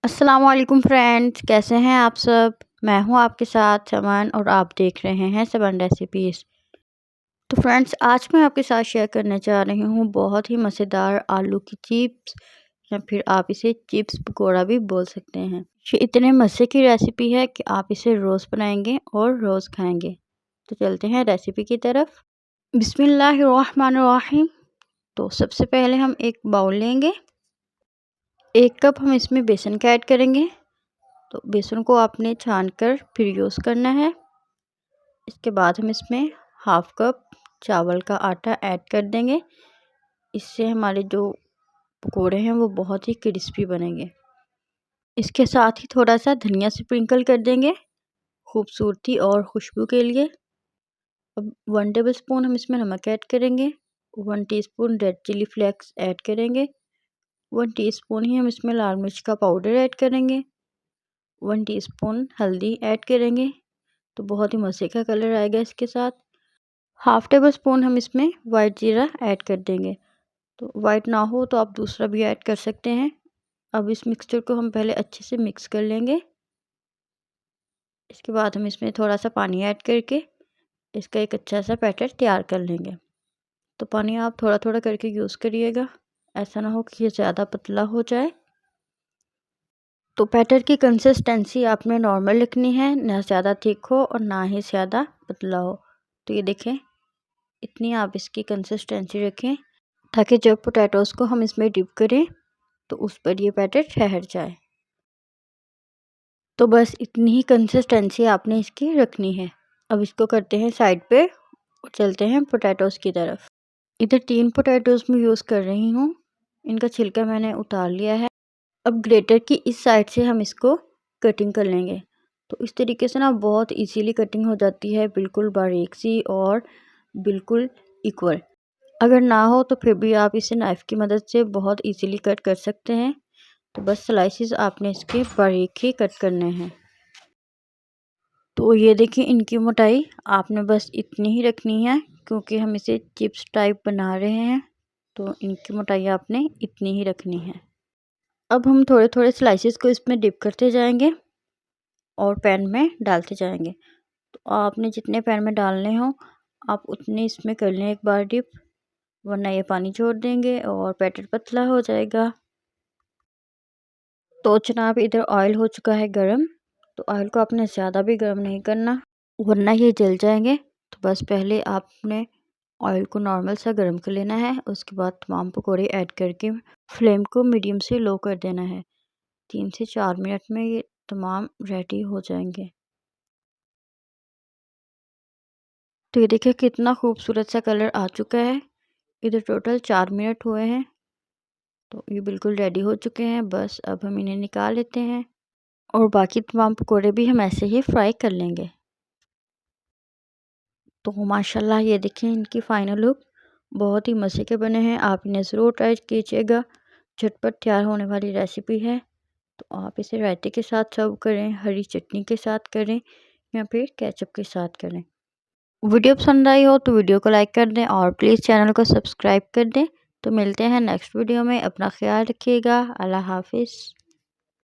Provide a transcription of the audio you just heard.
अस्सलाम वालेकुम फ्रेंड्स, कैसे हैं आप सब। मैं हूं आपके साथ समन और आप देख रहे हैं समन रेसिपीज़। तो फ्रेंड्स, आज मैं आपके साथ शेयर करने जा रही हूं बहुत ही मज़ेदार आलू की चिप्स, या फिर आप इसे चिप्स पकौड़ा भी बोल सकते हैं। ये इतने मज़े की रेसिपी है कि आप इसे रोज़ बनाएंगे और रोज़ खाएंगे। तो चलते हैं रेसिपी की तरफ। बिस्मिल्लाहिर्रहमानिर्रहीम। तो सबसे पहले हम एक बाउल लेंगे। 1 कप हम इसमें बेसन का ऐड करेंगे। तो बेसन को आपने छान कर फिर यूज़ करना है। इसके बाद हम इसमें 1/2 कप चावल का आटा ऐड कर देंगे। इससे हमारे जो पकोड़े हैं वो बहुत ही क्रिस्पी बनेंगे। इसके साथ ही थोड़ा सा धनिया स्प्रिंकल कर देंगे खूबसूरती और खुशबू के लिए। अब 1 टेबल स्पून हम इसमें नमक ऐड करेंगे। 1 teaspoon red chilli flakes add करेंगे। 1 टीस्पून ही हम इसमें लाल मिर्च का पाउडर ऐड करेंगे। 1 टीस्पून हल्दी ऐड करेंगे, तो बहुत ही मज़े का कलर आएगा इसके साथ। 1/2 टेबल स्पून हम इसमें वाइट जीरा ऐड कर देंगे। तो वाइट ना हो तो आप दूसरा भी ऐड कर सकते हैं। अब इस मिक्सचर को हम पहले अच्छे से मिक्स कर लेंगे। इसके बाद हम इसमें थोड़ा सा पानी ऐड करके इसका एक अच्छा सा बैटर तैयार कर लेंगे। तो पानी आप थोड़ा थोड़ा करके यूज़ करिएगा, ऐसा ना हो कि ये ज़्यादा पतला हो जाए। तो बैटर की कंसिस्टेंसी आपने नॉर्मल रखनी है, ना ज़्यादा थिक हो और ना ही ज़्यादा पतला हो। तो ये देखें, इतनी आप इसकी कंसिस्टेंसी रखें ताकि जब पोटैटोज़ को हम इसमें डिप करें तो उस पर ये बैटर ठहर जाए। तो बस इतनी ही कंसिस्टेंसी आपने इसकी रखनी है। अब इसको करते हैं साइड पे और चलते हैं पोटैटोज़ की तरफ। इधर 3 पोटैटोज़ मैं यूज़ कर रही हूँ। इनका छिलका मैंने उतार लिया है। अब ग्रेटर की इस साइड से हम इसको कटिंग कर लेंगे। तो इस तरीके से ना बहुत इजीली कटिंग हो जाती है, बिल्कुल बारीक सी और बिल्कुल इक्वल। अगर ना हो तो फिर भी आप इसे नाइफ़ की मदद से बहुत इजीली कट कर सकते हैं। तो बस स्लाइसेस आपने इसके बारीक ही कट करने हैं। तो ये देखिए, इनकी मोटाई आपने बस इतनी ही रखनी है क्योंकि हम इसे चिप्स टाइप बना रहे हैं। तो इनकी मोटाई आपने इतनी ही रखनी है। अब हम थोड़े थोड़े स्लाइसेस को इसमें डिप करते जाएंगे और पैन में डालते जाएंगे। तो आपने जितने पैन में डालने हो आप उतने इसमें कर लें एक बार डिप, वरना ये पानी छोड़ देंगे और बैटर पतला हो जाएगा। तो जनाब, इधर ऑयल हो चुका है गरम। तो ऑयल को आपने ज़्यादा भी गर्म नहीं करना, वरना ये जल जाएंगे। तो बस पहले आपने ऑयल को नॉर्मल सा गर्म कर लेना है। उसके बाद तमाम पकौड़े ऐड करके फ्लेम को मीडियम से लो कर देना है। 3 से 4 मिनट में ये तमाम रेडी हो जाएंगे। तो ये देखिए कितना खूबसूरत सा कलर आ चुका है। इधर टोटल 4 मिनट हुए हैं। तो ये बिल्कुल रेडी हो चुके हैं। बस अब हम इन्हें निकाल लेते हैं और बाकी तमाम पकौड़े भी हम ऐसे ही फ्राई कर लेंगे। तो माशाल्लाह ये देखें इनकी फ़ाइनल लुक, बहुत ही मज़े के बने हैं। आप इन्हें ज़रूर ट्राई कीजिएगा। झटपट तैयार होने वाली रेसिपी है। तो आप इसे रायते के साथ सर्व करें, हरी चटनी के साथ करें या फिर केचप के साथ करें। वीडियो पसंद आई हो तो वीडियो को लाइक कर दें और प्लीज़ चैनल को सब्सक्राइब कर दें। तो मिलते हैं नेक्स्ट वीडियो में। अपना ख्याल रखिएगा। अल्लाह हाफिज़।